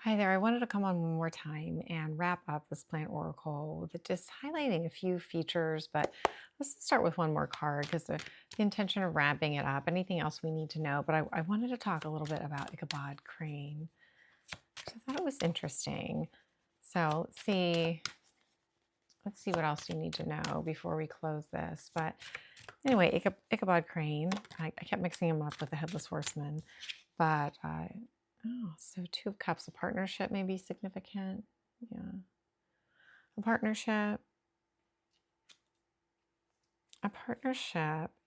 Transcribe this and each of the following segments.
Hi there. I wanted to come on one more time and wrap up this plant oracle with just highlighting a few features, but let's start with one more card because the intention of wrapping it up, anything else we need to know. But I wanted to talk a little bit about Ichabod Crane. I thought it was interesting. So let's see what else you need to know before we close this. But anyway, Ichabod Crane, I kept mixing him up with the Headless Horseman, but oh, so Two of Cups, a partnership may be significant. Yeah, a partnership,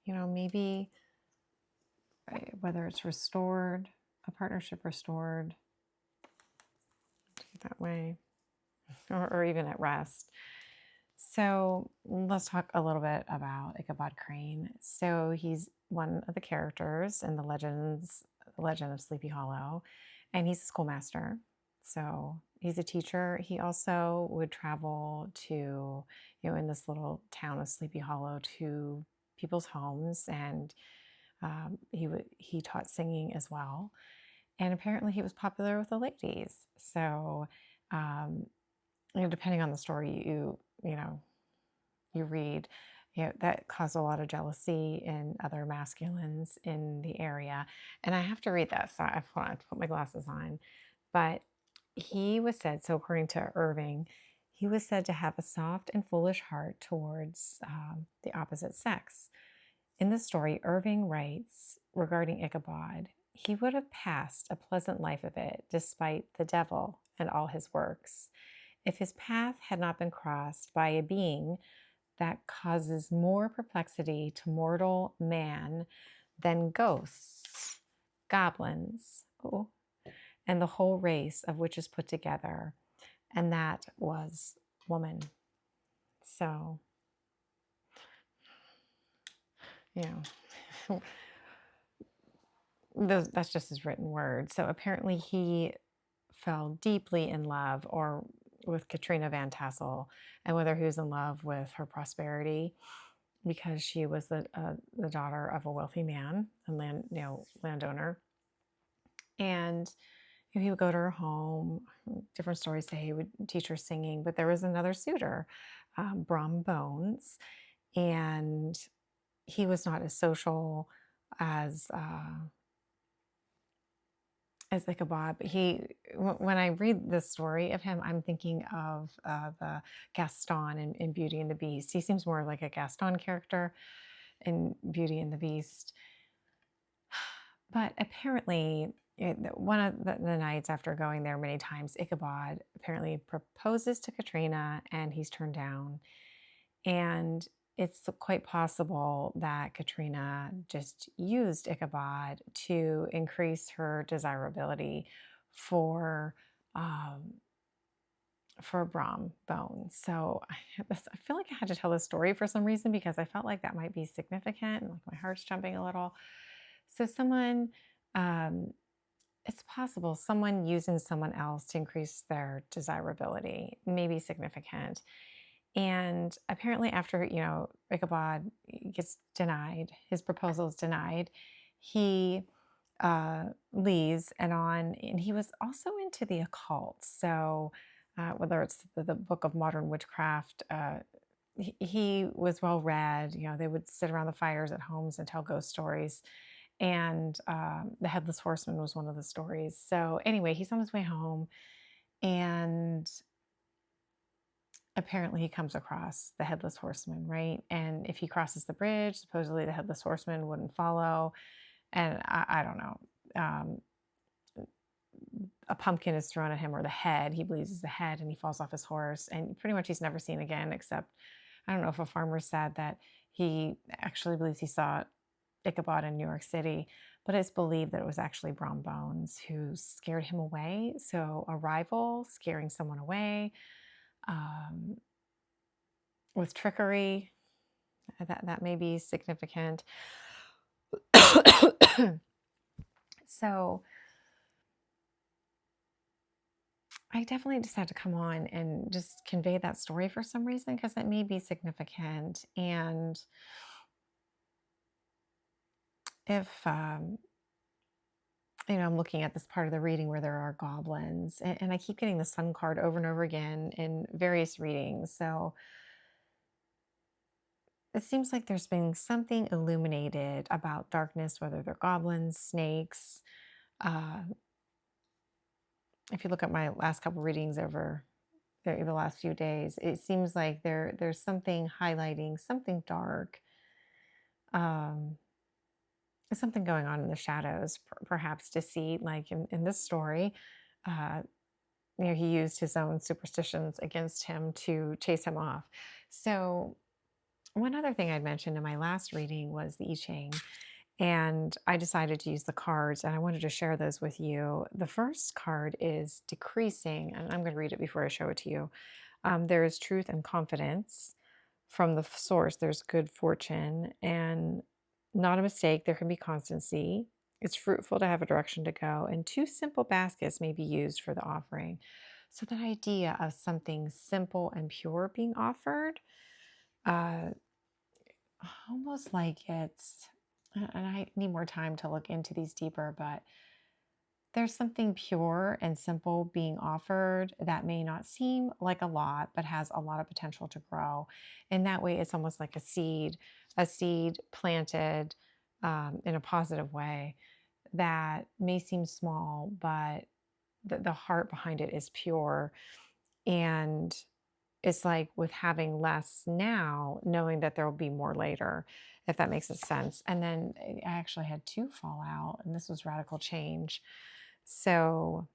maybe whether it's restored, a partnership restored that way, or even at rest. So let's talk a little bit about Ichabod Crane. So he's one of the characters in the Legend of Sleepy Hollow, and he's a schoolmaster. So he's a teacher. He also would travel to, in this little town of Sleepy Hollow, to people's homes, and he taught singing as well. And apparently he was popular with the ladies. So um, depending on the story you read, that caused a lot of jealousy in other masculines in the area. And I have to read that, so I have to put my glasses on. But he was said, so according to Irving, he was said to have a soft and foolish heart towards the opposite sex. In the story, Irving writes regarding Ichabod, he would have passed a pleasant life of it, despite the devil and all his works, if his path had not been crossed by a being that causes more perplexity to mortal man than ghosts, goblins, and the whole race of which is put together, and that was woman. So, you know, that's just his written word. So apparently he fell deeply in love or with Katrina Van Tassel, and whether he was in love with her prosperity because she was the daughter of a wealthy man and landowner. And he would go to her home. Different stories say he would teach her singing, but there was another suitor, Brom Bones, and he was not as social as Ichabod. But when I read the story of him, I'm thinking of the Gaston in Beauty and the Beast. He seems more like a Gaston character in Beauty and the Beast. But apparently, one of the nights after going there many times, Ichabod apparently proposes to Katrina and he's turned down. And it's quite possible that Katrina just used Ichabod to increase her desirability for um, Brom Bones. So I feel like I had to tell this story for some reason because I felt like that might be significant and like my heart's jumping a little. So um, it's possible someone using someone else to increase their desirability may be significant. And apparently, after Ichabod gets denied, his proposal is denied. He leaves, and he was also into the occult. So whether it's the Book of Modern Witchcraft, he was well read. They would sit around the fires at homes and tell ghost stories. And the Headless Horseman was one of the stories. So anyway, he's on his way home, and apparently he comes across the Headless Horseman, right? And if he crosses the bridge, supposedly the Headless Horseman wouldn't follow. And I don't know. A pumpkin is thrown at him, or the head, he believes is the head, and he falls off his horse. And pretty much he's never seen again, except I don't know if a farmer said that he actually believes he saw Ichabod in New York City, but it's believed that it was actually Brom Bones who scared him away. So a rival scaring someone away with trickery, that may be significant. So I definitely just had to come on and just convey that story for some reason because it may be significant. And if I'm looking at this part of the reading where there are goblins, and I keep getting the sun card over and over again in various readings. So it seems like there's been something illuminated about darkness, whether they're goblins, snakes. Uh, if you look at my last couple readings over the last few days, it seems like there's something highlighting something dark, um, something going on in the shadows, perhaps deceit, like in this story. Uh, he used his own superstitions against him to chase him off. So, one other thing I'd mentioned in my last reading was the I Ching, and I decided to use the cards, and I wanted to share those with you. The first card is decreasing, and I'm going to read it before I show it to you. There is truth and confidence from the source. There's good fortune and not a mistake. There can be constancy. It's fruitful to have a direction to go, and two simple baskets may be used for the offering. So, that idea of something simple and pure being offered, uh, almost like it's, and I need more time to look into these deeper, but there's something pure and simple being offered that may not seem like a lot, but has a lot of potential to grow. In that way, it's almost like a seed planted in a positive way that may seem small, but the heart behind it is pure. And it's like with having less now, knowing that there will be more later, if that makes sense. And then I actually had two fall out, and this was radical change. So,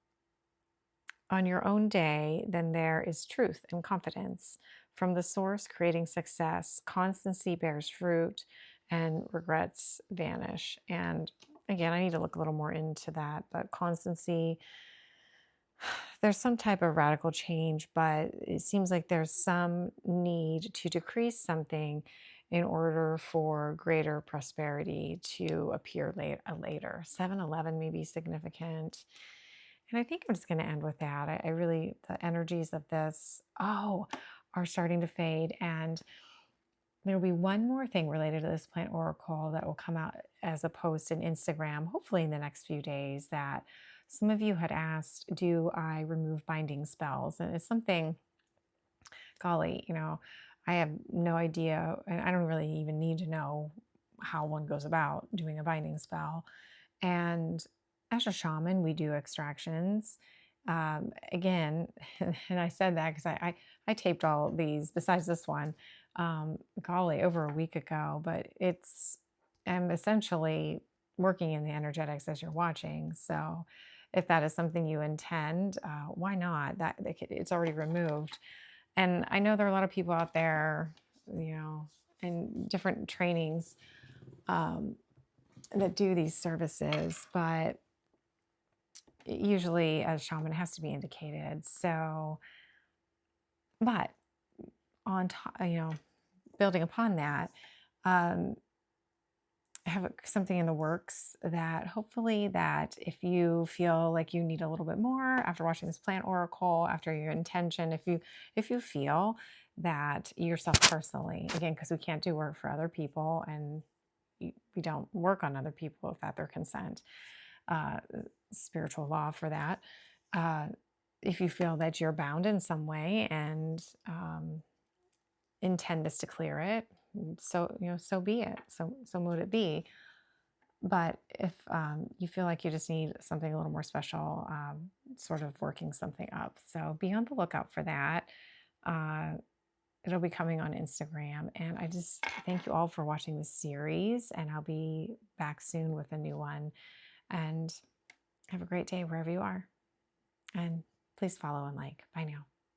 on your own day, then there is truth and confidence from the source, creating success. Constancy bears fruit, and regrets vanish. And again, I need to look a little more into that, but constancy, there's some type of radical change, but it seems like there's some need to decrease something in order for greater prosperity to appear later. 7-Eleven may be significant. And I think I'm just going to end with that. I really, the energies of this, are starting to fade. And there'll be one more thing related to this plant oracle that will come out as a post in Instagram, hopefully in the next few days, that some of you had asked, do I remove binding spells? And it's something, golly, I have no idea, and I don't really even need to know how one goes about doing a binding spell. And as a shaman, we do extractions. Again, and I said that because I taped all of these besides this one, golly, over a week ago. But I'm essentially working in the energetics as you're watching. So if that is something you intend, why not? It's already removed. And I know there are a lot of people out there, in different trainings, um, that do these services, but usually as shaman it has to be indicated. So, but on top, building upon that, um, I have something in the works that hopefully that if you feel like you need a little bit more after watching this plant oracle, after your intention, if you feel that yourself personally, again, because we can't do work for other people, and we don't work on other people without their consent, uh, spiritual law for that. Uh, if you feel that you're bound in some way and intend this to clear it, so be it. So mote it be. But if you feel like you just need something a little more special, sort of working something up, so be on the lookout for that. Uh, It'll be coming on Instagram. And I just thank you all for watching this series, and I'll be back soon with a new one. And have a great day wherever you are. And please follow and like. Bye now.